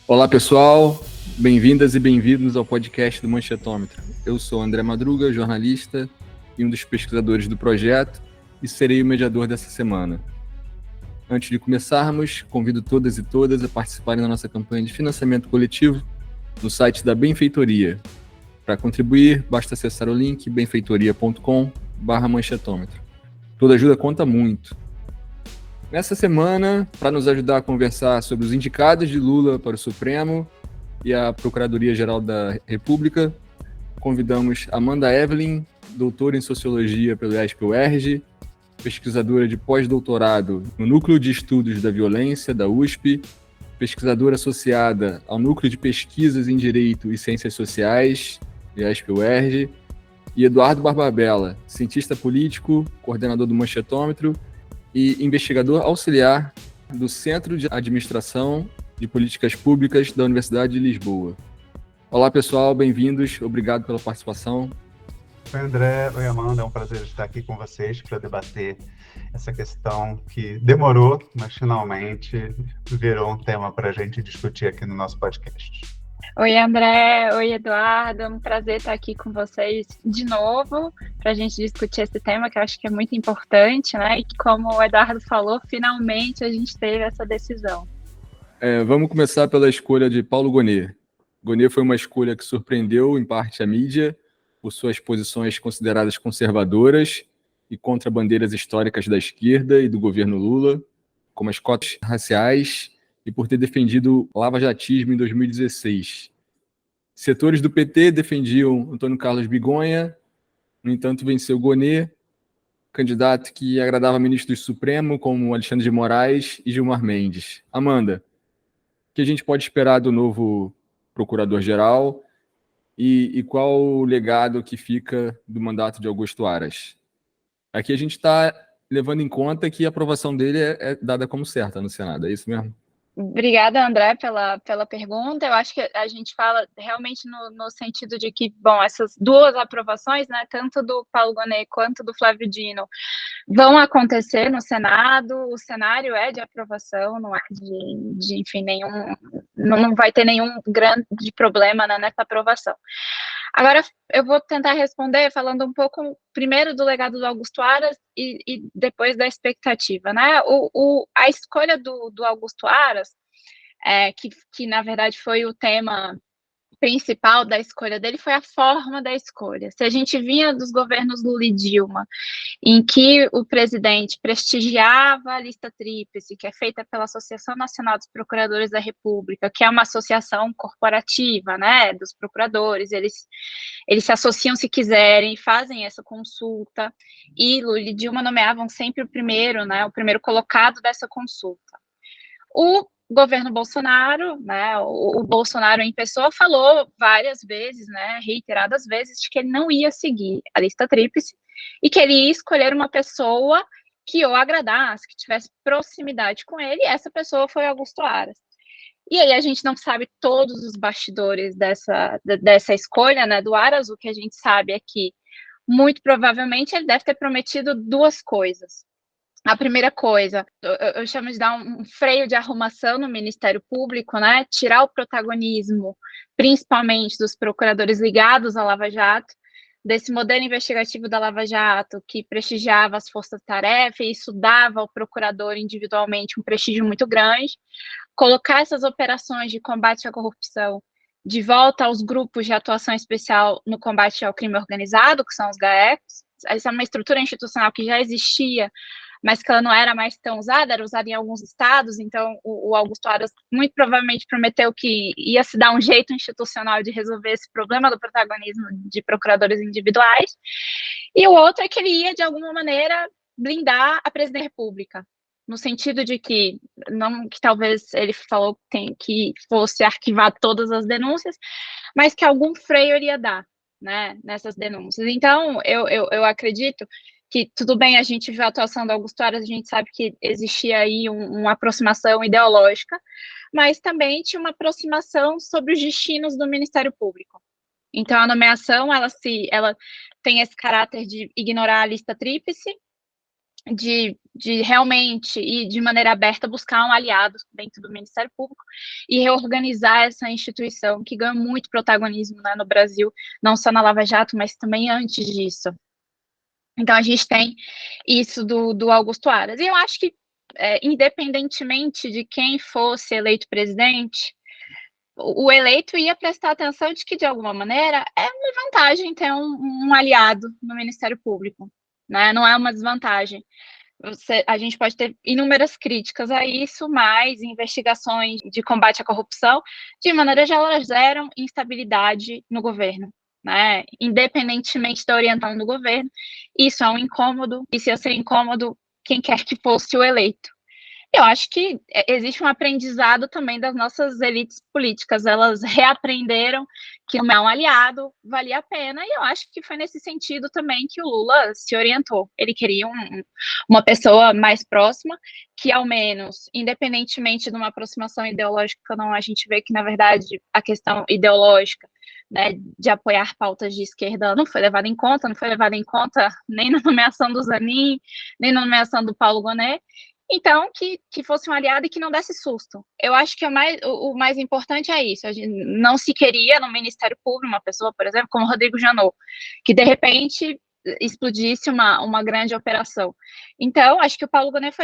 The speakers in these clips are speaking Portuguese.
Olá, pessoal. Bem-vindas e bem-vindos ao podcast do Manchetômetro. Eu sou André Madruga, jornalista e um dos pesquisadores do projeto, e serei o mediador dessa semana. Antes de começarmos, convido todas e todas a participarem da nossa campanha de financiamento coletivo no site da Benfeitoria. Para contribuir, basta acessar o link benfeitoria.com/manchetômetro. Toda ajuda conta muito. Nessa semana, para nos ajudar a conversar sobre os indicados de Lula para o Supremo e a Procuradoria-Geral da República, convidamos Amanda Evelyn, doutora em Sociologia pelo ESP-UERJ, pesquisadora de pós-doutorado no Núcleo de Estudos da Violência, da USP, pesquisadora associada ao Núcleo de Pesquisas em Direito e Ciências Sociais, ESP-UERJ, e Eduardo Barbabella, cientista político, coordenador do Manchetômetro e investigador auxiliar do Centro de Administração de Políticas Públicas da Universidade de Lisboa. Olá, pessoal, bem-vindos, obrigado pela participação. Oi, André, oi, Amanda, é um prazer estar aqui com vocês para debater essa questão que demorou, mas finalmente virou um tema para a gente discutir aqui no nosso podcast. Oi, André, oi, Eduardo, é um prazer estar aqui com vocês de novo para a gente discutir esse tema que eu acho que é muito importante, né? E que, como o Eduardo falou, finalmente a gente teve essa decisão. Vamos começar pela escolha de Paulo Gonet. Gonet foi uma escolha que surpreendeu, em parte, a mídia, por suas posições consideradas conservadoras e contra bandeiras históricas da esquerda e do governo Lula, como as cotas raciais, e por ter defendido o lavajatismo em 2016. Setores do PT defendiam Antônio Carlos Bigonha, no entanto venceu Gonet, candidato que agradava ministros do Supremo, como Alexandre de Moraes e Gilmar Mendes. Amanda, o que a gente pode esperar do novo procurador-geral e qual o legado que fica do mandato de Augusto Aras? Aqui a gente está levando em conta que a aprovação dele é dada como certa no Senado, é isso mesmo? Obrigada, André, pela pergunta. Eu acho que a gente fala realmente no sentido de que, bom, essas duas aprovações, né, tanto do Paulo Gonet quanto do Flávio Dino, vão acontecer no Senado. O cenário é de aprovação, não é enfim, não vai ter nenhum grande problema, né, nessa aprovação. Agora, eu vou tentar responder falando um pouco, primeiro, do legado do Augusto Aras e depois da expectativa, né? A escolha do Augusto Aras, que na verdade foi o tema principal da escolha dele, foi a forma da escolha. Se a gente vinha dos governos Lula e Dilma, em que o presidente prestigiava a lista tríplice, que é feita pela Associação Nacional dos Procuradores da República, que é uma associação corporativa, né, dos procuradores, eles se associam se quiserem, fazem essa consulta, e Lula e Dilma nomeavam sempre o primeiro, né, o primeiro colocado dessa consulta. O governo Bolsonaro, né, o Bolsonaro em pessoa falou várias vezes, né, reiteradas vezes, de que ele não ia seguir a lista tríplice e que ele ia escolher uma pessoa que o agradasse, que tivesse proximidade com ele, e essa pessoa foi Augusto Aras. E aí a gente não sabe todos os bastidores dessa escolha, né, do Aras. O que a gente sabe é que, muito provavelmente, ele deve ter prometido duas coisas. A primeira coisa, eu chamo de dar um freio de arrumação no Ministério Público, né? Tirar o protagonismo, principalmente dos procuradores ligados à Lava Jato, desse modelo investigativo da Lava Jato, que prestigiava as forças-tarefa, e isso dava ao procurador individualmente um prestígio muito grande. Colocar essas operações de combate à corrupção de volta aos grupos de atuação especial no combate ao crime organizado, que são os GAECs. Essa é uma estrutura institucional que já existia, mas que ela não era mais tão usada, era usada em alguns estados. Então o Augusto Aras muito provavelmente prometeu que ia se dar um jeito institucional de resolver esse problema do protagonismo de procuradores individuais, e o outro é que ele ia, de alguma maneira, blindar a presidente da República, no sentido de que, não que talvez ele falou que fosse arquivar todas as denúncias, mas que algum freio iria dar, né, nessas denúncias. Então, eu acredito que, tudo bem, a gente viu a atuação do Augusto Aras, a gente sabe que existia aí uma aproximação ideológica, mas também tinha uma aproximação sobre os destinos do Ministério Público. Então, a nomeação, ela tem esse caráter de ignorar a lista tríplice, de de realmente e de maneira aberta buscar um aliado dentro do Ministério Público e reorganizar essa instituição que ganha muito protagonismo, né, no Brasil, não só na Lava Jato, mas também antes disso. Então, a gente tem isso do Augusto Aras. E eu acho que, independentemente de quem fosse eleito presidente, o eleito ia prestar atenção de que, de alguma maneira, é uma vantagem ter um aliado no Ministério Público, né? Não é uma desvantagem. A gente pode ter inúmeras críticas a isso, mas investigações de combate à corrupção, de maneira geral, elas geram instabilidade no governo, né? Independentemente da orientação do governo, isso é um incômodo, e se ia ser incômodo, quem quer que fosse o eleito. Eu acho que existe um aprendizado também das nossas elites políticas, elas reaprenderam que nomear um aliado valia a pena, e eu acho que foi nesse sentido também que o Lula se orientou. Ele queria uma pessoa mais próxima, que ao menos, independentemente de uma aproximação ideológica, não, a gente vê que, na verdade, a questão ideológica, né, de apoiar pautas de esquerda não foi levada em conta, não foi levada em conta nem na nomeação do Zanin, nem na nomeação do Paulo Gonet. Então, que fosse um aliado e que não desse susto. Eu acho que o mais importante é isso. A gente não se queria no Ministério Público uma pessoa, por exemplo, como Rodrigo Janot, que de repente explodisse uma grande operação. Então, acho que o Paulo Gonet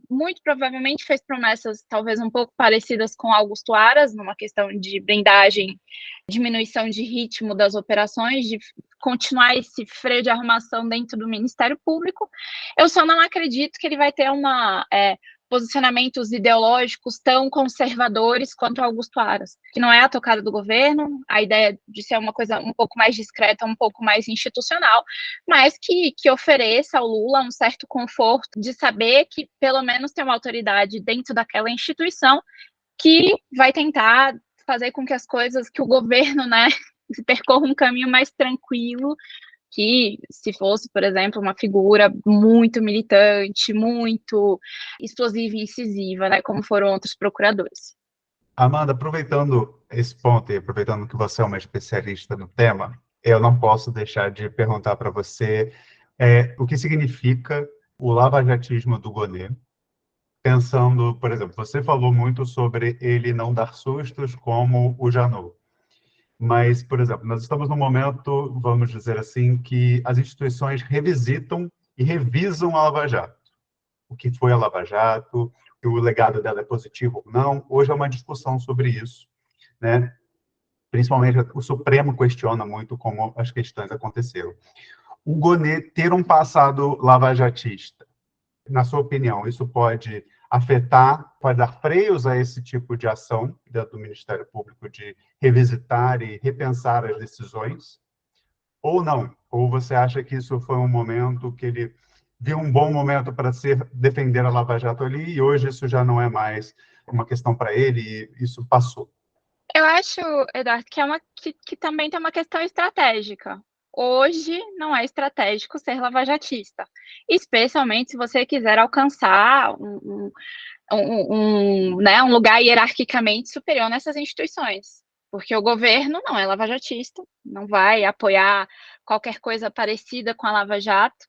muito provavelmente fez promessas talvez um pouco parecidas com Augusto Aras, numa questão de blindagem, diminuição de ritmo das operações, de continuar esse freio de arrumação dentro do Ministério Público. Eu só não acredito que ele vai ter posicionamentos ideológicos tão conservadores quanto Augusto Aras, que não é a tocada do governo, a ideia de ser uma coisa um pouco mais discreta, um pouco mais institucional, mas que ofereça ao Lula um certo conforto de saber que pelo menos tem uma autoridade dentro daquela instituição que vai tentar fazer com que as coisas, que o governo, né, percorra um caminho mais tranquilo, que se fosse, por exemplo, uma figura muito militante, muito explosiva e incisiva, né, como foram outros procuradores. Amanda, aproveitando esse ponto e aproveitando que você é uma especialista no tema, eu não posso deixar de perguntar para você o que significa o lavajatismo do Gonet, pensando, por exemplo, você falou muito sobre ele não dar sustos como o Janot. Mas, por exemplo, nós estamos num momento, vamos dizer assim, que as instituições revisitam e revisam a Lava Jato. O que foi a Lava Jato, que o legado dela é positivo ou não. Hoje é uma discussão sobre isso, né? Principalmente o Supremo questiona muito como as questões aconteceram. O Gonet ter um passado lavajatista, na sua opinião, isso pode afetar, pode dar freios a esse tipo de ação dentro do Ministério Público de revisitar e repensar as decisões? Ou não? Ou você acha que isso foi um momento que ele viu um bom momento para defender a Lava Jato ali e hoje isso já não é mais uma questão para ele e isso passou? Eu acho, Eduardo, que também tem uma questão estratégica. Hoje não é estratégico ser lavajatista, especialmente se você quiser alcançar um lugar hierarquicamente superior nessas instituições, porque o governo não é lavajatista, não vai apoiar qualquer coisa parecida com a Lava Jato,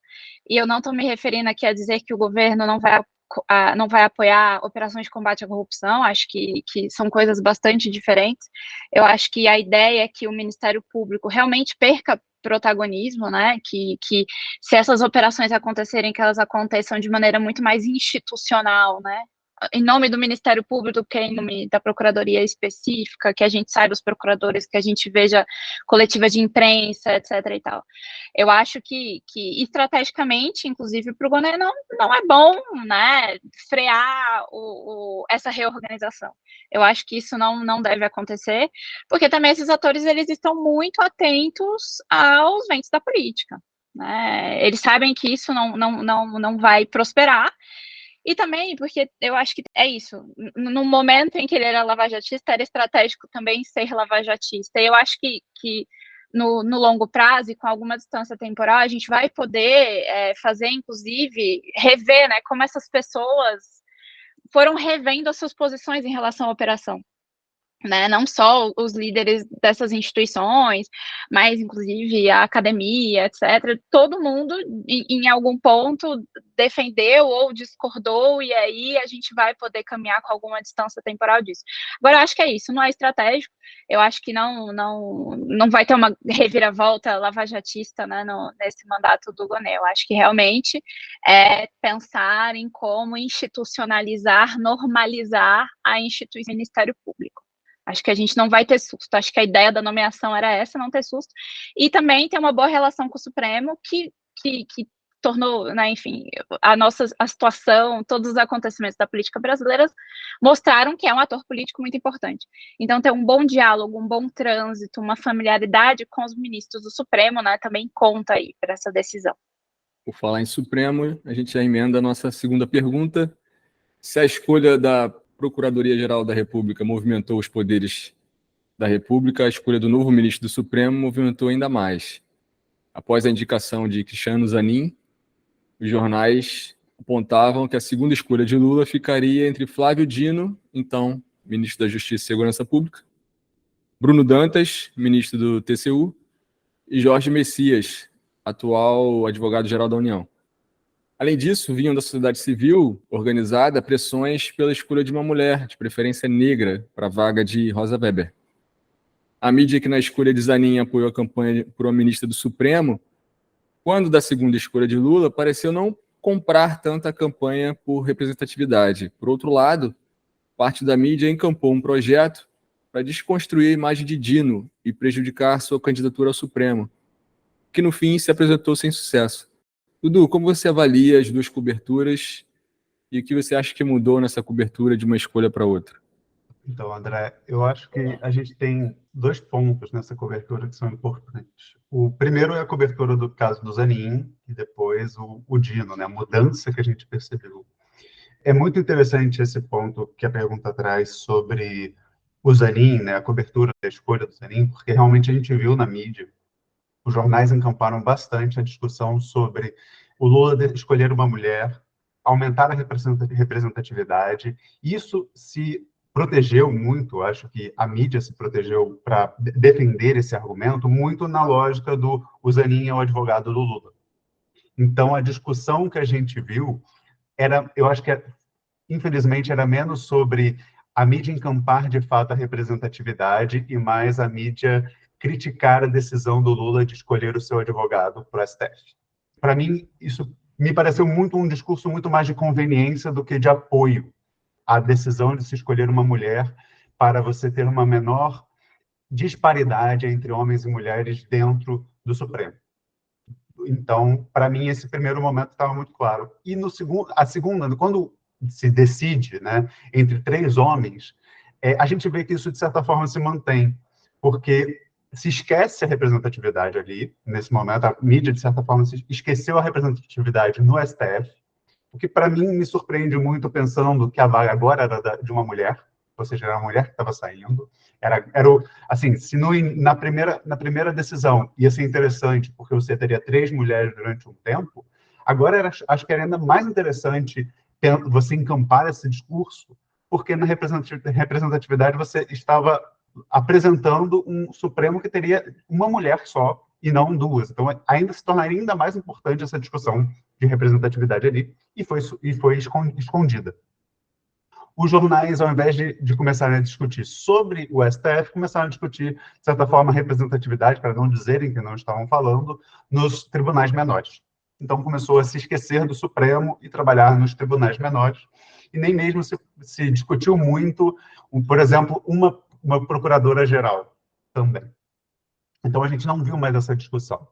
e eu não estou me referindo aqui a dizer que o governo não vai apoiar operações de combate à corrupção, acho que são coisas bastante diferentes. Eu acho que a ideia é que o Ministério Público realmente perca protagonismo, né, que se essas operações acontecerem, que elas aconteçam de maneira muito mais institucional, né, em nome do Ministério Público, que é em nome da Procuradoria específica, que a gente saiba os procuradores, que a gente veja coletiva de imprensa, etc. e tal. Eu acho que estrategicamente, inclusive, para o Gonet não é bom, né, frear essa reorganização. Eu acho que isso não deve acontecer, porque também esses atores eles estão muito atentos aos ventos da política, né? Eles sabem que isso não vai prosperar. E também porque eu acho que é isso, no momento em que ele era lavajatista, era estratégico também ser lavajatista. E eu acho que no longo prazo e com alguma distância temporal, a gente vai poder fazer, inclusive, rever, né, como essas pessoas foram revendo as suas posições em relação à operação. né, não só os líderes dessas instituições, mas inclusive a academia, etc. Todo mundo, em algum ponto, defendeu ou discordou, e aí a gente vai poder caminhar com alguma distância temporal disso. Agora, eu acho que é isso, não é estratégico, eu acho que não vai ter uma reviravolta lavajatista, né, nesse mandato do Gonê. Eu acho que realmente é pensar em como institucionalizar, normalizar a instituição do Ministério Público. Acho que a gente não vai ter susto. Acho que a ideia da nomeação era essa, não ter susto. E também ter uma boa relação com o Supremo, que tornou, né, enfim, a situação, todos os acontecimentos da política brasileira mostraram que é um ator político muito importante. Então, ter um bom diálogo, um bom trânsito, uma familiaridade com os ministros do Supremo, né, também conta aí para essa decisão. Por falar em Supremo, a gente já emenda a nossa segunda pergunta. Se a escolha da Procuradoria-Geral da República movimentou os poderes da República, a escolha do novo ministro do Supremo movimentou ainda mais. Após a indicação de Cristiano Zanin, os jornais apontavam que a segunda escolha de Lula ficaria entre Flávio Dino, então ministro da Justiça e Segurança Pública, Bruno Dantas, ministro do TCU, e Jorge Messias, atual advogado-geral da União. Além disso, vinham da sociedade civil organizada pressões pela escolha de uma mulher, de preferência negra, para a vaga de Rosa Weber. A mídia que na escolha de Zanin apoiou a campanha por uma ministra do Supremo, quando da segunda escolha de Lula, pareceu não comprar tanta campanha por representatividade. Por outro lado, parte da mídia encampou um projeto para desconstruir a imagem de Dino e prejudicar sua candidatura ao Supremo, que no fim se apresentou sem sucesso. Dudu, como você avalia as duas coberturas e o que você acha que mudou nessa cobertura de uma escolha para outra? Então, André, eu acho que a gente tem 2 pontos nessa cobertura que são importantes. O primeiro é a cobertura do caso do Zanin e depois o Dino, né? A mudança que a gente percebeu. É muito interessante esse ponto que a pergunta traz sobre o Zanin, né? A cobertura da escolha do Zanin, porque realmente a gente viu na mídia, os jornais encamparam bastante a discussão sobre o Lula escolher uma mulher, aumentar a representatividade. Isso se protegeu muito, acho que a mídia se protegeu para defender esse argumento, muito na lógica do o Zanin é o advogado do Lula. Então, a discussão que a gente viu era, eu acho que, infelizmente, era menos sobre a mídia encampar, de fato, a representatividade e mais a mídia criticar a decisão do Lula de escolher o seu advogado para o STF. Para mim, isso me pareceu muito um discurso muito mais de conveniência do que de apoio à decisão de se escolher uma mulher para você ter uma menor disparidade entre homens e mulheres dentro do Supremo. Então, para mim, esse primeiro momento estava muito claro. E no segundo, a segunda, quando se decide, né, entre 3 homens, a gente vê que isso, de certa forma, se mantém, porque se esquece a representatividade ali, nesse momento, a mídia, de certa forma, esqueceu a representatividade no STF, o que, para mim, me surpreende muito, pensando que a vaga agora era de uma mulher, ou seja, era a mulher que estava saindo. Assim, se na primeira decisão ia ser interessante, porque você teria 3 mulheres durante um tempo, agora acho que era ainda mais interessante você encampar esse discurso, porque na representatividade você estava apresentando um Supremo que teria uma mulher só e não 2. Então, ainda se tornaria ainda mais importante essa discussão de representatividade ali, e foi escondida. Os jornais, ao invés de começarem a discutir sobre o STF, começaram a discutir, de certa forma, a representatividade, para não dizerem que não estavam falando, nos tribunais menores. Então, começou a se esquecer do Supremo e trabalhar nos tribunais menores, e nem mesmo se discutiu muito, por exemplo, uma procuradora-geral também. Então, a gente não viu mais essa discussão.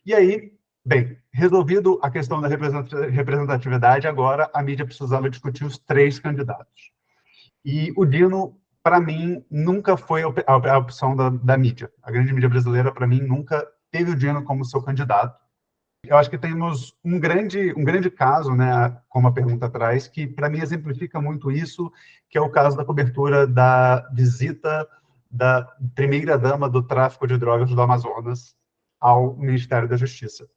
E aí, bem, resolvido a questão da representatividade, agora a mídia precisava discutir os 3 candidatos. E o Dino, para mim, nunca foi a opção da mídia. A grande mídia brasileira, para mim, nunca teve o Dino como seu candidato. Eu acho que temos um grande caso, né, como a pergunta traz, que para mim exemplifica muito isso, que é o caso da cobertura da visita da primeira-dama do tráfico de drogas do Amazonas ao Ministério da Justiça.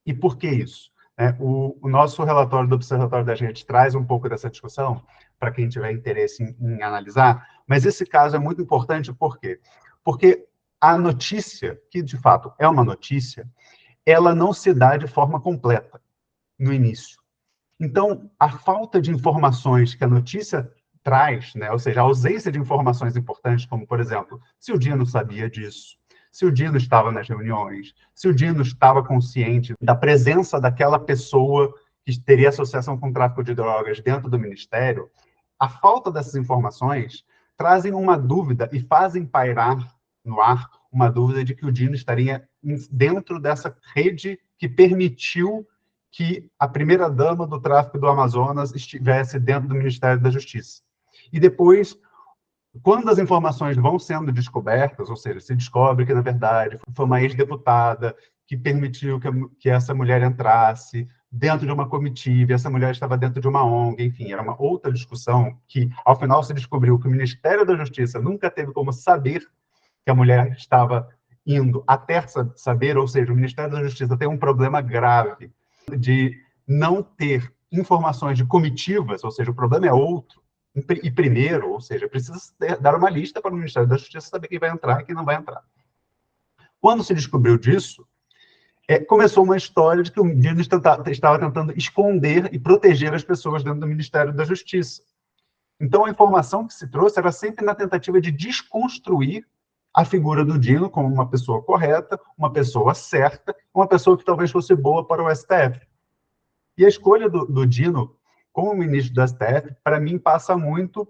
E por que isso? O nosso relatório do Observatório das Redes traz um pouco dessa discussão, para quem tiver interesse em analisar, mas esse caso é muito importante, por quê? Porque a notícia, que de fato é uma notícia, ela não se dá de forma completa no início. Então, a falta de informações que a notícia traz, né, ou seja, a ausência de informações importantes, como, por exemplo, se o Dino sabia disso, se o Dino estava nas reuniões, se o Dino estava consciente da presença daquela pessoa que teria associação com o tráfico de drogas dentro do Ministério, a falta dessas informações trazem uma dúvida e fazem pairar no ar uma dúvida de que o Dino estaria dentro dessa rede que permitiu que a primeira-dama do tráfico do Amazonas estivesse dentro do Ministério da Justiça. E depois, quando as informações vão sendo descobertas, ou seja, se descobre que, na verdade, foi uma ex-deputada que permitiu que essa mulher entrasse dentro de uma comitiva, essa mulher estava dentro de uma ONG, enfim, era uma outra discussão que, ao final, se descobriu que o Ministério da Justiça nunca teve como saber que a mulher estava indo até saber, ou seja, o Ministério da Justiça tem um problema grave de não ter informações de comitivas, ou seja, o problema é outro, e primeiro, ou seja, precisa dar uma lista para o Ministério da Justiça saber quem vai entrar e quem não vai entrar. Quando se descobriu disso, começou uma história de que o Dino estava tentando esconder e proteger as pessoas dentro do Ministério da Justiça. Então, a informação que se trouxe era sempre na tentativa de desconstruir a figura do Dino como uma pessoa correta, uma pessoa certa, uma pessoa que talvez fosse boa para o STF. E a escolha do Dino como ministro do STF, para mim, passa muito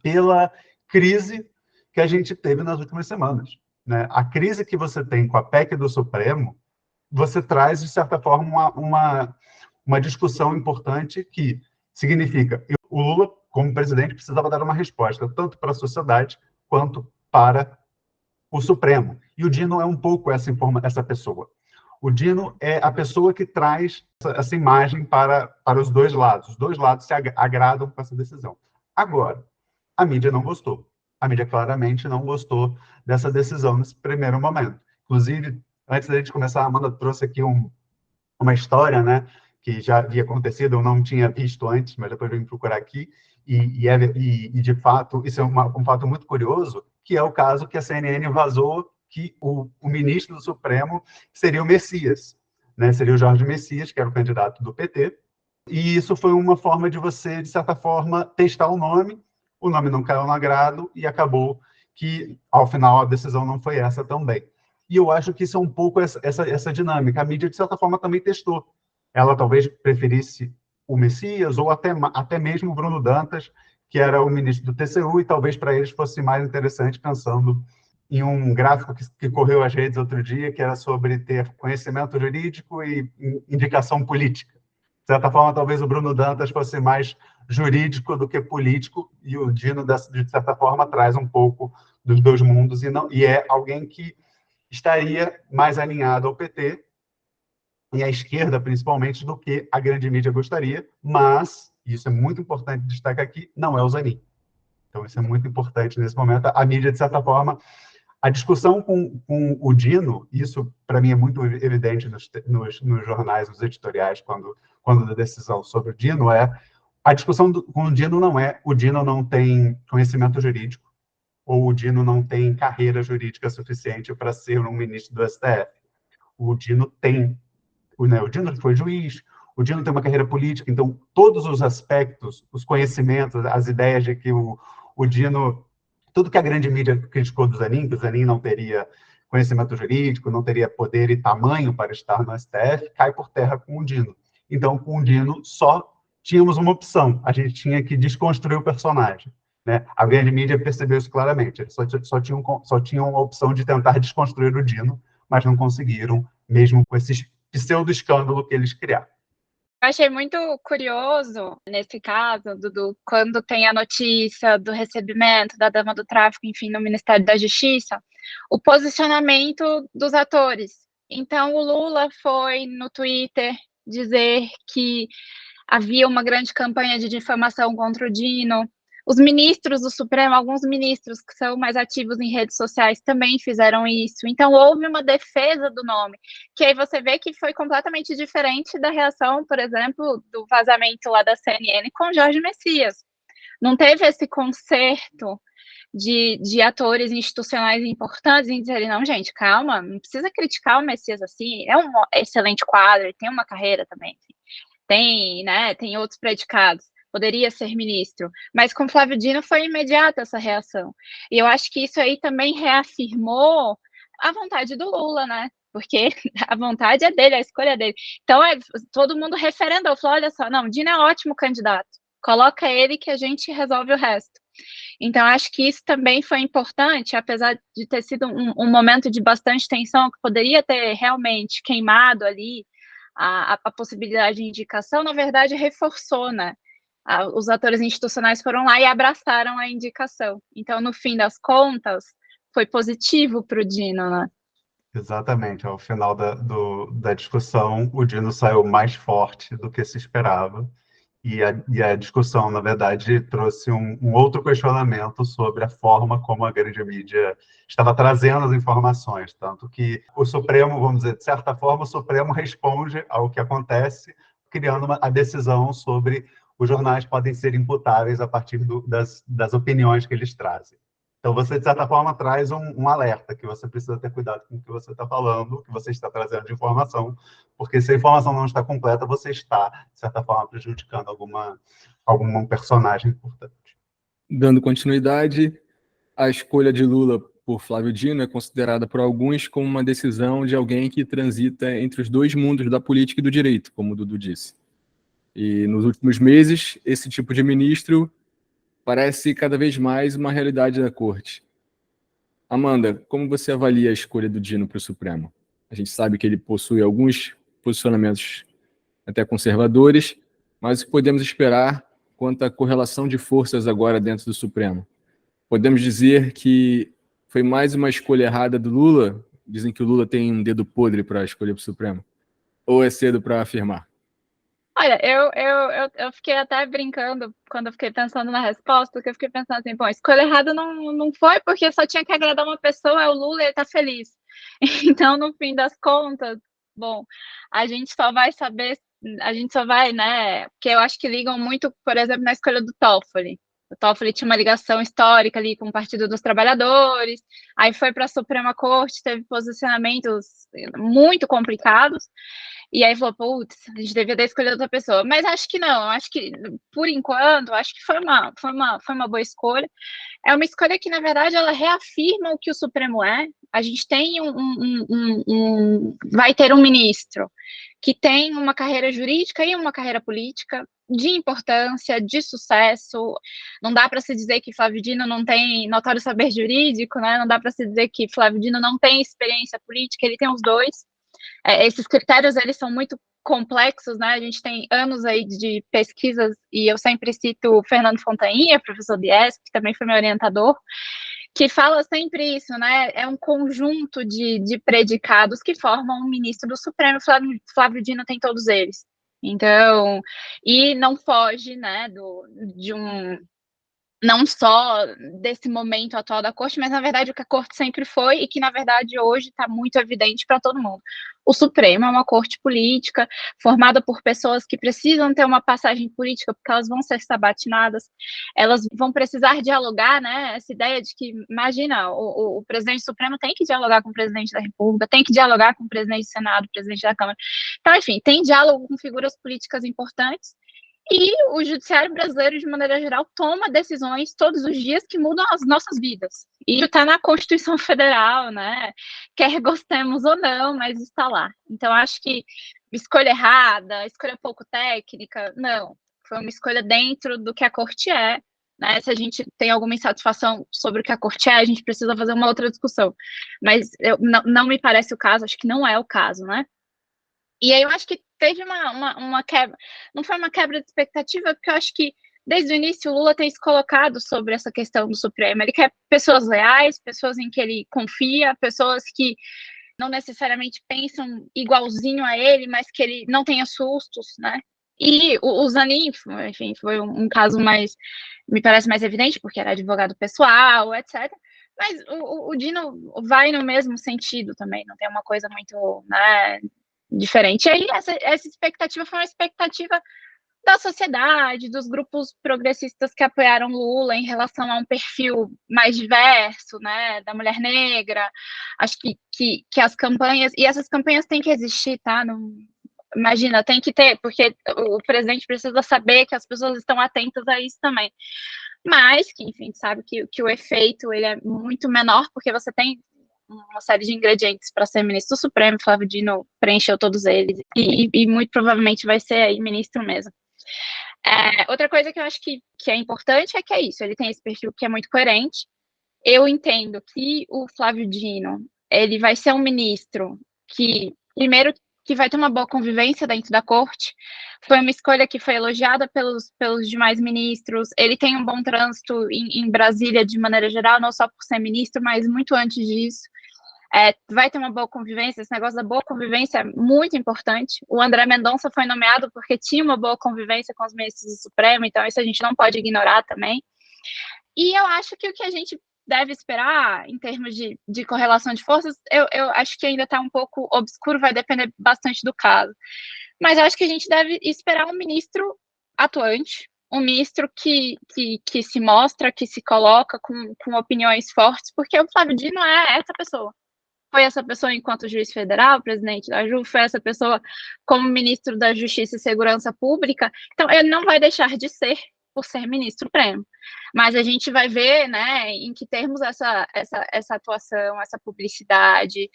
pela crise que a gente teve nas últimas semanas, né? A crise que você tem com a PEC do Supremo, você traz, de certa forma, uma discussão importante que significa que o Lula, como presidente, precisava dar uma resposta, tanto para a sociedade quanto para o Supremo. E o Dino é um pouco essa pessoa. O Dino é a pessoa que traz essa imagem para os dois lados. Os dois lados se agradam com essa decisão. Agora, a mídia não gostou. A mídia claramente não gostou dessa decisão nesse primeiro momento. Inclusive, antes da gente começar, a Amanda trouxe aqui uma história, né, que já havia acontecido, eu não tinha visto antes, mas depois vim procurar aqui, e de fato, isso é um fato muito curioso, que é o caso que a CNN vazou que o ministro do Supremo seria o Messias, né? Seria o Jorge Messias, que era o candidato do PT, e isso foi uma forma de você, de certa forma, testar o nome não caiu no agrado, e acabou que, ao final, a decisão não foi essa também. E eu acho que isso é um pouco essa dinâmica. A mídia, de certa forma, também testou. Ela talvez preferisse o Messias, ou até mesmo o Bruno Dantas, que era o ministro do TCU, e talvez para eles fosse mais interessante, pensando em um gráfico que correu às redes outro dia, que era sobre ter conhecimento jurídico e indicação política. De certa forma, talvez o Bruno Dantas fosse mais jurídico do que político, e o Dino, de certa forma, traz um pouco dos dois mundos, e é alguém que estaria mais alinhado ao PT, e à esquerda, principalmente, do que a grande mídia gostaria, mas, isso é muito importante destacar aqui, não é o Zanin. Então, isso é muito importante nesse momento. A mídia, de certa forma, a discussão com o Dino, isso para mim é muito evidente nos jornais, nos editoriais, quando da decisão sobre o Dino, a discussão com o Dino não é o Dino não tem conhecimento jurídico, ou o Dino não tem carreira jurídica suficiente para ser um ministro do STF. O Dino tem, né, o Dino foi juiz, o Dino tem uma carreira política, então todos os aspectos, os conhecimentos, as ideias de que o Dino, tudo que a grande mídia criticou do Zanin, que o Zanin não teria conhecimento jurídico, não teria poder e tamanho para estar no STF, cai por terra com o Dino. Então, com o Dino, só tínhamos uma opção, a gente tinha que desconstruir o personagem, né? A grande mídia percebeu isso claramente, eles só tinham a opção de tentar desconstruir o Dino, mas não conseguiram, mesmo com esse pseudo-escândalo que eles criaram. Eu achei muito curioso, nesse caso, quando tem a notícia do recebimento da dama do tráfico, enfim, no Ministério da Justiça, o posicionamento dos atores. Então, o Lula foi no Twitter dizer que havia uma grande campanha de difamação contra o Dino. Os ministros do Supremo, alguns ministros que são mais ativos em redes sociais também fizeram isso. Então, houve uma defesa do nome, que aí você vê que foi completamente diferente da reação, por exemplo, do vazamento lá da CNN com Jorge Messias. não teve esse concerto de atores institucionais importantes em dizer, não, gente, calma, não precisa criticar o Messias assim, é um excelente quadro, ele tem uma carreira também, assim, tem, né, tem outros predicados, poderia ser ministro, mas com Flávio Dino foi imediata essa reação, e eu acho que isso aí também reafirmou a vontade do Lula, né, porque a vontade é dele, a escolha é dele, então todo mundo referendou, falou, olha só, não, Dino é um ótimo candidato, coloca ele que a gente resolve o resto. Então, acho que isso também foi importante, apesar de ter sido um momento de bastante tensão, que poderia ter realmente queimado ali a possibilidade de indicação, na verdade, reforçou, né? Os atores institucionais foram lá e abraçaram a indicação. Então, no fim das contas, foi positivo para o Dino, né? Exatamente, ao final da discussão, o Dino saiu mais forte do que se esperava. E a discussão, na verdade, trouxe um outro questionamento sobre a forma como a grande mídia estava trazendo as informações. Tanto que o Supremo, vamos dizer, de certa forma, o Supremo responde ao que acontece, criando a decisão sobre os jornais podem ser imputáveis a partir das opiniões que eles trazem. Então, você, de certa forma, traz um alerta, que você precisa ter cuidado com o que você está falando, o que você está trazendo de informação, porque se a informação não está completa, você está, de certa forma, prejudicando algum personagem importante. Dando continuidade, a escolha de Lula por Flávio Dino é considerada por alguns como uma decisão de alguém que transita entre os dois mundos da política e do direito, como o Dudu disse. E nos últimos meses, esse tipo de ministro parece cada vez mais uma realidade da corte. Amanda, como você avalia a escolha do Dino para o Supremo? A gente sabe que ele possui alguns posicionamentos até conservadores, mas o que podemos esperar quanto à correlação de forças agora dentro do Supremo? Podemos dizer que foi mais uma escolha errada do Lula? Dizem que o Lula tem um dedo podre para escolher para o Supremo? Ou é cedo para afirmar? Olha, eu fiquei até brincando quando eu fiquei pensando na resposta, porque eu fiquei pensando assim, bom, a escolha errada não foi porque só tinha que agradar uma pessoa, é o Lula e ele tá feliz. Então, no fim das contas, bom, a gente só vai saber, a gente só vai, né, porque eu acho que ligam muito, por exemplo, na escolha do Toffoli. O Toffoli tinha uma ligação histórica ali com o Partido dos Trabalhadores, aí foi para a Suprema Corte, teve posicionamentos muito complicados, e aí falou, putz, a gente devia ter escolhido outra pessoa. Mas acho que não, acho que, por enquanto, acho que foi uma boa escolha. É uma escolha que, na verdade, ela reafirma o que o Supremo é. A gente tem vai ter um ministro que tem uma carreira jurídica e uma carreira política de importância, de sucesso. Não dá para se dizer que Flávio Dino não tem notório saber jurídico, né? Não dá para se dizer que Flávio Dino não tem experiência política, ele tem os dois. Esses critérios, eles são muito complexos, né? A gente tem anos aí de pesquisas, e eu sempre cito o Fernando Fontainha, professor de ESP, que também foi meu orientador, que fala sempre isso, né? É um conjunto de predicados que formam um ministro do Supremo. Flávio Dino tem todos eles. Então, e não foge, né, não só desse momento atual da corte, mas na verdade o que a corte sempre foi e que na verdade hoje está muito evidente para todo mundo. O Supremo é uma corte política formada por pessoas que precisam ter uma passagem política porque elas vão ser sabatinadas, elas vão precisar dialogar, né? Essa ideia de que, imagina, o presidente do Supremo tem que dialogar com o presidente da República, tem que dialogar com o presidente do Senado, o presidente da Câmara. Então, enfim, tem diálogo com figuras políticas importantes. E o judiciário brasileiro, de maneira geral, toma decisões todos os dias que mudam as nossas vidas. E está na Constituição Federal, né? Quer gostemos ou não, mas está lá. Então, acho que escolha errada, escolha pouco técnica, não. Foi uma escolha dentro do que a corte é. Né? Se a gente tem alguma insatisfação sobre o que a corte é, a gente precisa fazer uma outra discussão. Mas não me parece o caso, acho que não é o caso, né? E aí eu acho que teve uma quebra, não foi uma quebra de expectativa, porque eu acho que desde o início o Lula tem se colocado sobre essa questão do Supremo. Ele quer pessoas leais, pessoas em que ele confia, pessoas que não necessariamente pensam igualzinho a ele, mas que ele não tenha sustos, né? E o Zanin, enfim, foi um caso mais, me parece mais evidente, porque era advogado pessoal, etc. Mas o Dino vai no mesmo sentido também, não tem uma coisa muito, né, diferente. E aí, essa expectativa foi uma expectativa da sociedade, dos grupos progressistas que apoiaram Lula em relação a um perfil mais diverso, né, da mulher negra. Acho que as campanhas, e essas campanhas têm que existir, tá? Não, imagina, tem que ter, porque o presidente precisa saber que as pessoas estão atentas a isso também. Mas, que, enfim, sabe que o efeito ele é muito menor, porque você tem uma série de ingredientes para ser ministro do Supremo. Flávio Dino preencheu todos eles, e muito provavelmente vai ser aí ministro mesmo. Outra coisa que eu acho que é importante é que é isso, ele tem esse perfil que é muito coerente. Eu entendo que o Flávio Dino, ele vai ser um ministro que, primeiro, que vai ter uma boa convivência dentro da corte. Foi uma escolha que foi elogiada pelos demais ministros. Ele tem um bom trânsito em Brasília, de maneira geral, não só por ser ministro, mas muito antes disso. Vai ter uma boa convivência. Esse negócio da boa convivência é muito importante. O André Mendonça foi nomeado porque tinha uma boa convivência com os ministros do Supremo, então isso a gente não pode ignorar também. E eu acho que o que a gente deve esperar em termos de correlação de forças, eu acho que ainda está um pouco obscuro, vai depender bastante do caso. Mas eu acho que a gente deve esperar um ministro atuante, um ministro que se mostra, que se coloca com opiniões fortes, porque o Flávio Dino é essa pessoa. Foi essa pessoa enquanto juiz federal, presidente da JU, foi essa pessoa como ministro da Justiça e Segurança Pública. Então, ele não vai deixar de ser por ser ministro Supremo. Mas a gente vai ver, né, em que termos essa atuação, essa publicidade,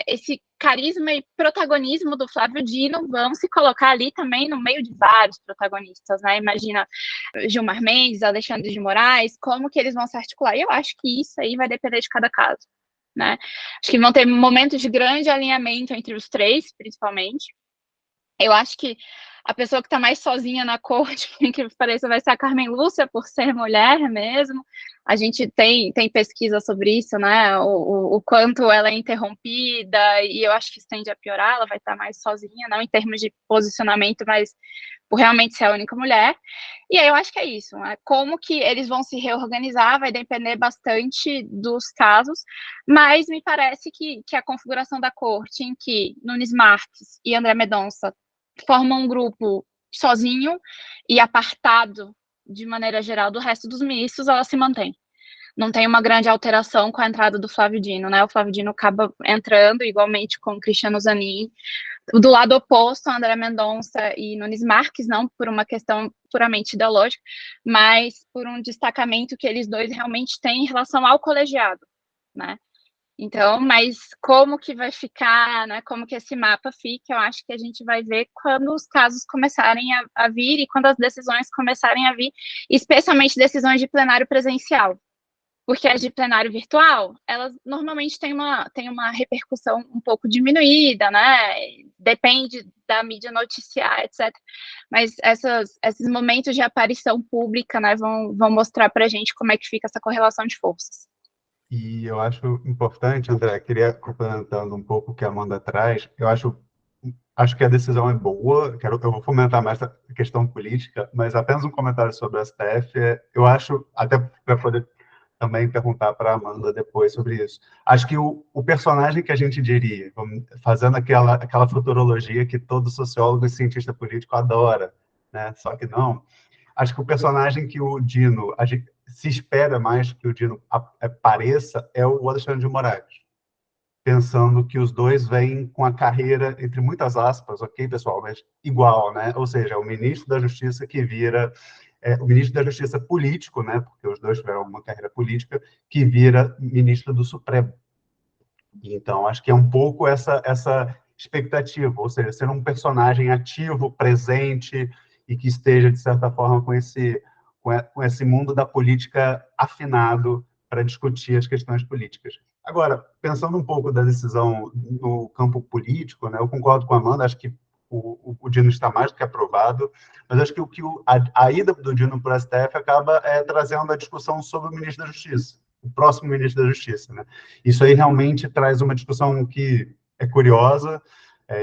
esse carisma e protagonismo do Flávio Dino vão se colocar ali também no meio de vários protagonistas, né? Imagina Gilmar Mendes, Alexandre de Moraes, como que eles vão se articular. E eu acho que isso aí vai depender de cada caso, né? Acho que vão ter momentos de grande alinhamento entre os três, principalmente. Eu acho que a pessoa que está mais sozinha na corte, que pareça, vai ser a Carmen Lúcia, por ser mulher mesmo. A gente tem pesquisa sobre isso, né? O quanto ela é interrompida, e eu acho que isso tende a piorar, ela vai estar mais sozinha, não em termos de posicionamento, mas por realmente ser a única mulher. E aí eu acho que é isso, né? Como que eles vão se reorganizar vai depender bastante dos casos, mas me parece que a configuração da corte, em que Nunes Marques e André Mendonça formam um grupo sozinho e apartado, de maneira geral, do resto dos ministros, ela se mantém. Não tem uma grande alteração com a entrada do Flávio Dino, né? O Flávio Dino acaba entrando, igualmente com o Cristiano Zanin, do lado oposto a André Mendonça e Nunes Marques, não por uma questão puramente ideológica, mas por um destacamento que eles dois realmente têm em relação ao colegiado, né? Então, mas como que vai ficar, né, como que esse mapa fica, eu acho que a gente vai ver quando os casos começarem a vir e quando as decisões começarem a vir, especialmente decisões de plenário presencial, porque as de plenário virtual, elas normalmente têm uma repercussão um pouco diminuída, né, depende da mídia noticiar, etc. Mas esses momentos de aparição pública, né, vão mostrar para a gente como é que fica essa correlação de forças. E eu acho importante, André, queria complementando um pouco o que a Amanda traz, eu acho que a decisão é boa, eu vou fomentar mais a questão política, mas apenas um comentário sobre o STF, eu acho, até para poder também perguntar para a Amanda depois sobre isso, acho que o personagem que a gente diria, fazendo aquela futurologia que todo sociólogo e cientista político adora, né? Só que não, acho que o personagem que o Dino, se espera mais que o Dino apareça, é o Alexandre de Moraes. Pensando que os dois vêm com a carreira, entre muitas aspas, ok, pessoal, mas igual, né? Ou seja, o ministro da Justiça que vira, o ministro da Justiça político, né? Porque os dois tiveram uma carreira política, que vira ministro do Supremo. Então, acho que é um pouco essa expectativa, ou seja, ser um personagem ativo, presente, e que esteja, de certa forma, com esse mundo da política afinado para discutir as questões políticas. Agora, pensando um pouco da decisão no campo político, né, eu concordo com a Amanda, acho que o Dino está mais do que aprovado, mas acho que a ida do Dino para o STF acaba trazendo a discussão sobre o ministro da Justiça, o próximo ministro da Justiça, né? Isso aí realmente traz uma discussão que é curiosa.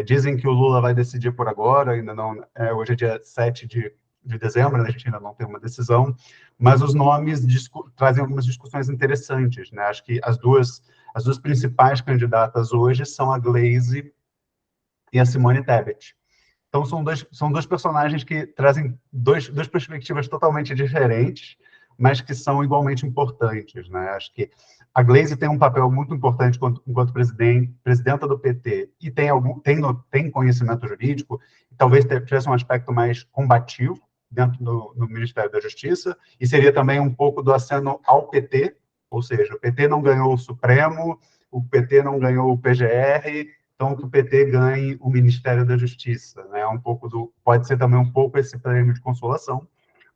Dizem que o Lula vai decidir por agora, ainda não. Hoje é dia 7 de dezembro, né? A gente ainda não tem uma decisão, mas os nomes trazem algumas discussões interessantes, né? Acho que as duas principais candidatas hoje são a Gleisi e a Simone Tebet. Então, são dois personagens que trazem duas perspectivas totalmente diferentes, mas que são igualmente importantes, né? Acho que a Gleisi tem um papel muito importante enquanto presidenta do PT e tem conhecimento jurídico, e talvez tivesse um aspecto mais combativo dentro do Ministério da Justiça, e seria também um pouco do aceno ao PT, ou seja, o PT não ganhou o Supremo, o PT não ganhou o PGR, então que o PT ganhe o Ministério da Justiça, né? Pode ser também um pouco esse prêmio de consolação,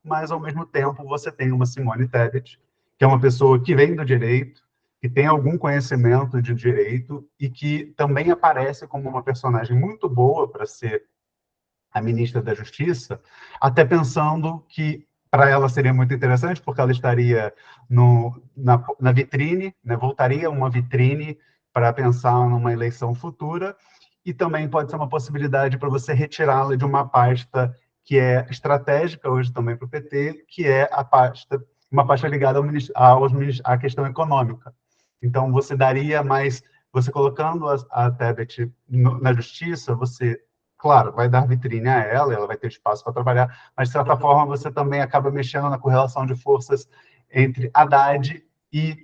mas, ao mesmo tempo, você tem uma Simone Tebet, que é uma pessoa que vem do direito, que tem algum conhecimento de direito e que também aparece como uma personagem muito boa para ser a ministra da Justiça, até pensando que para ela seria muito interessante, porque ela estaria na vitrine, né, voltaria uma vitrine para pensar numa eleição futura, e também pode ser uma possibilidade para você retirá-la de uma pasta que é estratégica hoje também para o PT, que é uma pasta ligada à questão econômica. Então, você colocando a Tebet na justiça, você, claro, vai dar vitrine a ela vai ter espaço para trabalhar, mas, de certa forma, você também acaba mexendo na correlação de forças entre Haddad e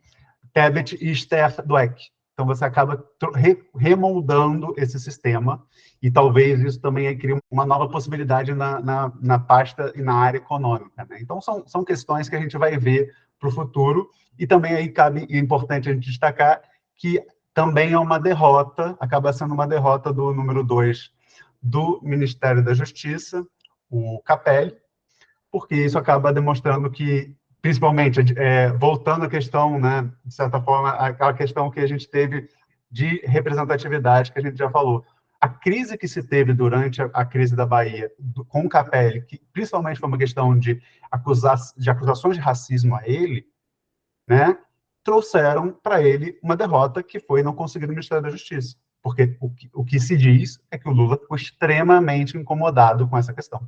Tebet e Steph Dweck. Então, você acaba remoldando esse sistema, e talvez isso também crie uma nova possibilidade na pasta e na área econômica, né? Então, são questões que a gente vai ver para o futuro, e também aí é importante a gente destacar que também é uma derrota, acaba sendo uma derrota do número 2 do Ministério da Justiça, o Capelli, porque isso acaba demonstrando que, principalmente, voltando à questão, né, de certa forma, aquela questão que a gente teve de representatividade, que a gente já falou. A crise que se teve durante a crise da Bahia com o Capelli, que principalmente foi uma questão de acusações de racismo a ele, né, trouxeram para ele uma derrota que foi não conseguir o Ministério da Justiça. Porque o que se diz é que o Lula ficou extremamente incomodado com essa questão.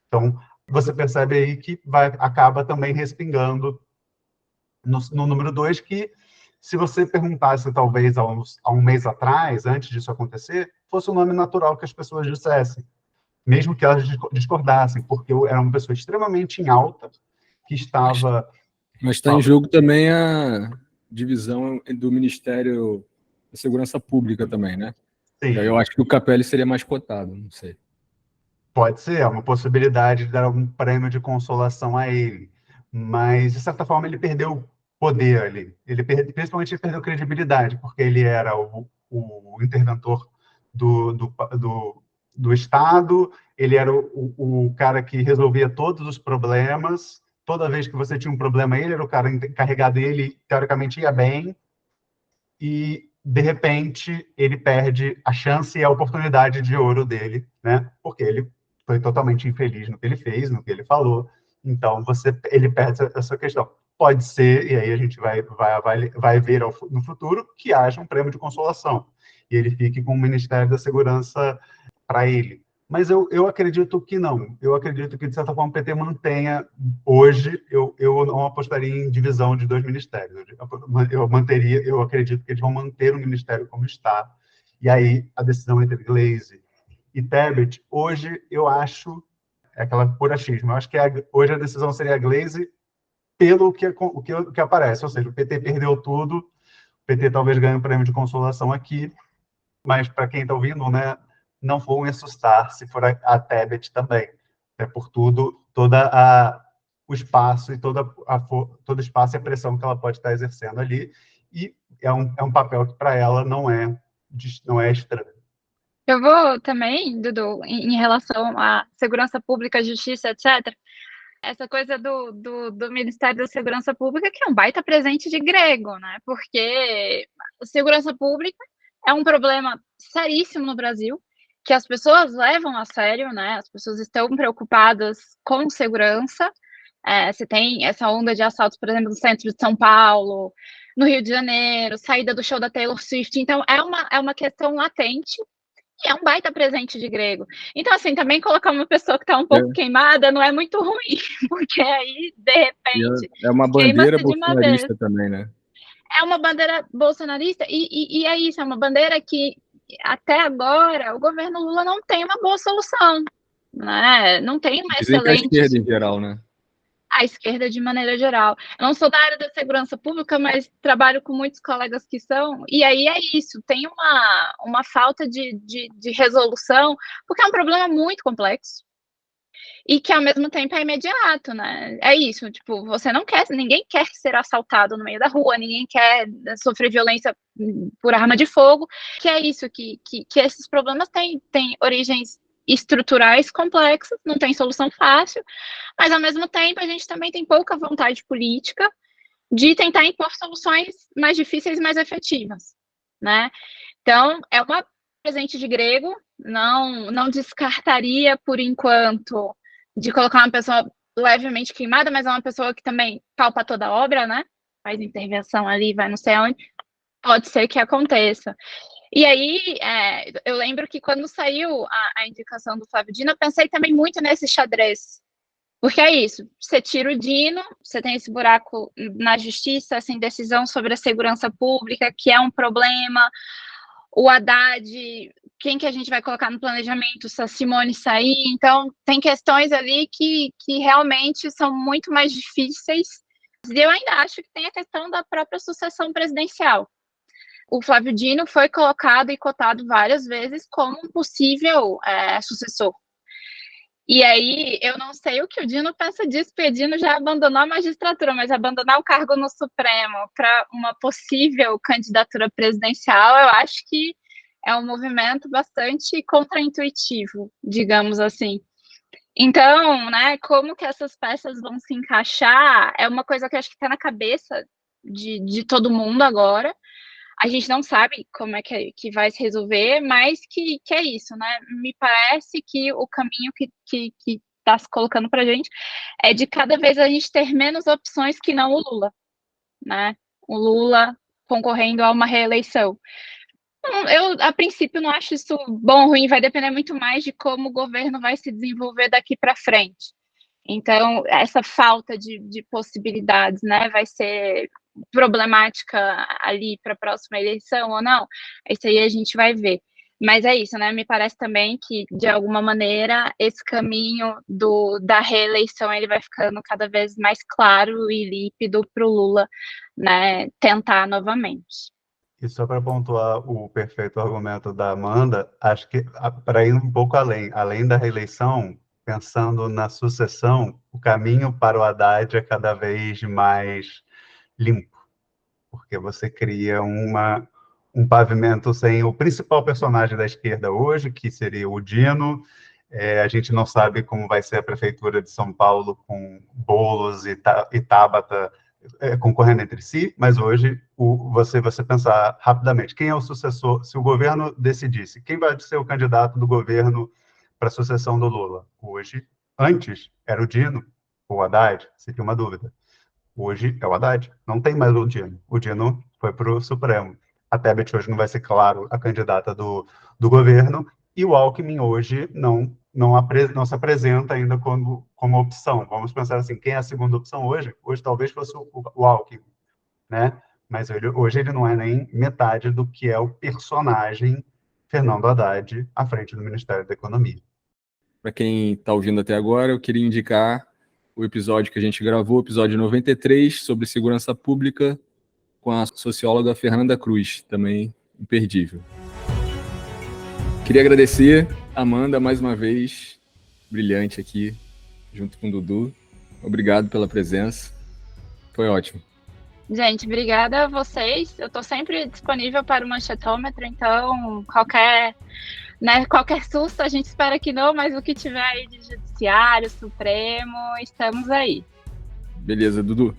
Então, você percebe aí que acaba também respingando no número 2, que, se você perguntasse, talvez, há um mês atrás, antes disso acontecer, fosse o nome natural que as pessoas dissessem, mesmo que elas discordassem, porque era uma pessoa extremamente em alta, que estava... Mas está em jogo também a divisão do Ministério da Segurança Pública também, né? Sim. Eu acho que o Capelli seria mais cotado, não sei. Pode ser, é uma possibilidade de dar algum prêmio de consolação a ele. Mas, de certa forma, ele perdeu poder ali. Principalmente, ele perdeu credibilidade, porque ele era o interventor do Estado, ele era o cara que resolvia todos os problemas. Toda vez que você tinha um problema, ele era o cara encarregado, ele, teoricamente, ia bem. E, de repente, ele perde a chance e a oportunidade de ouro dele, né? Porque ele foi totalmente infeliz no que ele fez, no que ele falou. Então, ele perde essa questão. Pode ser, e aí a gente vai ver no futuro, que haja um prêmio de consolação, e ele fique com o Ministério da Segurança para ele. Mas eu acredito que não. Eu acredito que, de certa forma, o PT mantenha, hoje, eu não apostaria em divisão de 2 ministérios. Eu acredito que eles vão manter o ministério como está. E aí, a decisão entre Gleisi e Tebet, hoje, eu acho, é aquela pura achismo, eu acho que hoje a decisão seria a Gleisi pelo que aparece. Ou seja, o PT perdeu tudo, o PT talvez ganhe um prêmio de consolação aqui, mas, para quem está ouvindo, né, não vão assustar se for a Tebet também. É por todo o espaço e todo o espaço e a pressão que ela pode estar exercendo ali, e é um papel que, para ela, não é estranho. Eu vou também, Dudu, em relação à segurança pública, justiça, etc., essa coisa do Ministério da Segurança Pública, que é um baita presente de grego, né? Porque a segurança pública é um problema seríssimo no Brasil, que as pessoas levam a sério, né? As pessoas estão preocupadas com segurança. Você tem essa onda de assaltos, por exemplo, no centro de São Paulo, no Rio de Janeiro, saída do show da Taylor Swift. Então, é uma questão latente, e é um baita presente de grego. Então, assim, também colocar uma pessoa que está um pouco queimada não é muito ruim, porque aí, de repente, é uma bandeira bolsonarista também, né? É uma bandeira bolsonarista, e é isso, é uma bandeira que até agora, o governo Lula não tem uma boa solução, né? Não tem uma Dizem que a excelente... esquerda em geral, né? A esquerda de maneira geral. Eu não sou da área da segurança pública, mas trabalho com muitos colegas que são, e aí é isso, tem uma falta de resolução, porque é um problema muito complexo, e que ao mesmo tempo é imediato, né? É isso, tipo, você não quer, ninguém quer ser assaltado no meio da rua, ninguém quer sofrer violência por arma de fogo, que é isso, que esses problemas têm origens estruturais complexas, não tem solução fácil, mas ao mesmo tempo a gente também tem pouca vontade política de tentar impor soluções mais difíceis e mais efetivas, né? Então, é uma presente de grego, não descartaria por enquanto de colocar uma pessoa levemente queimada, mas é uma pessoa que também palpa toda a obra, né? Faz intervenção ali, vai não sei onde, pode ser que aconteça. E aí, eu lembro que quando saiu a indicação do Flávio Dino, eu pensei também muito nesse xadrez, porque é isso, você tira o Dino, você tem esse buraco na justiça, essa indecisão sobre a segurança pública, que é um problema, o Haddad, quem que a gente vai colocar no planejamento se a Simone sair, então tem questões ali que realmente são muito mais difíceis, e eu ainda acho que tem a questão da própria sucessão presidencial. O Flávio Dino foi colocado e cotado várias vezes como um possível sucessor. E aí, eu não sei o que o Dino pensa disso, porque o Dino já abandonou a magistratura, mas abandonar o cargo no Supremo para uma possível candidatura presidencial, eu acho que é um movimento bastante contraintuitivo, digamos assim. Então, né, como que essas peças vão se encaixar é uma coisa que eu acho que está na cabeça de todo mundo agora. A gente não sabe como é que vai se resolver, mas que é isso, né? Me parece que o caminho que está se colocando para a gente é de cada vez a gente ter menos opções que não o Lula, né? O Lula concorrendo a uma reeleição. Eu, a princípio, não acho isso bom ou ruim, vai depender muito mais de como o governo vai se desenvolver daqui para frente. Então, essa falta de possibilidades, né, vai ser problemática ali para a próxima eleição ou não? Isso aí a gente vai ver. Mas é isso, né? Me parece também que, de alguma maneira, esse caminho da reeleição ele vai ficando cada vez mais claro e límpido para o Lula, né, tentar novamente. E só para pontuar o perfeito argumento da Amanda, acho que para ir um pouco além da reeleição, pensando na sucessão, o caminho para o Haddad é cada vez mais limpo, porque você cria um pavimento sem o principal personagem da esquerda hoje, que seria o Dino. A gente não sabe como vai ser a prefeitura de São Paulo com Boulos e Tabata concorrendo entre si, mas hoje você pensar rapidamente, quem é o sucessor, se o governo decidisse, quem vai ser o candidato do governo para a sucessão do Lula? Hoje, antes, era o Dino ou o Haddad, seria uma dúvida. Hoje é o Haddad, não tem mais o Dino foi para o Supremo. A Tebet hoje não vai ser, claro, a candidata do governo, e o Alckmin hoje não se apresenta ainda como opção. Vamos pensar assim, quem é a segunda opção hoje? Hoje talvez fosse o Alckmin, né? Mas hoje ele não é nem metade do que é o personagem Fernando Haddad à frente do Ministério da Economia. Para quem está ouvindo até agora, eu queria indicar o episódio que a gente gravou, o episódio 93, sobre segurança pública, com a socióloga Fernanda Cruz, também imperdível. Queria agradecer a Amanda mais uma vez, brilhante aqui, junto com o Dudu. Obrigado pela presença, foi ótimo. Gente, obrigada a vocês. Eu estou sempre disponível para o manchetômetro, então qualquer susto, a gente espera que não, mas o que tiver aí de judiciário, Supremo, estamos aí. Beleza, Dudu.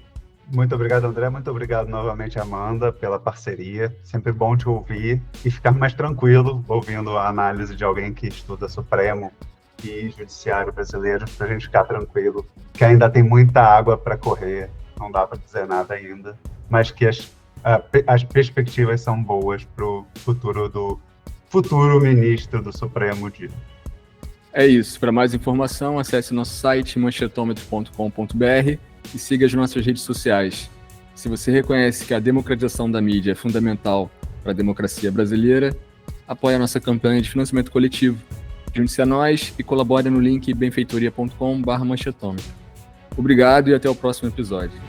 Muito obrigado, André. Muito obrigado novamente, Amanda, pela parceria. Sempre bom te ouvir e ficar mais tranquilo ouvindo a análise de alguém que estuda Supremo e Judiciário brasileiro, para a gente ficar tranquilo, que ainda tem muita água para correr, não dá para dizer nada ainda, mas que as perspectivas são boas para o futuro ministro do Supremo Dino. É isso. Para mais informação, acesse nosso site manchetômetro.com.br e siga as nossas redes sociais. Se você reconhece que a democratização da mídia é fundamental para a democracia brasileira, apoie a nossa campanha de financiamento coletivo. Junte-se a nós e colabore no link benfeitoria.com/manchetômica. Obrigado e até o próximo episódio.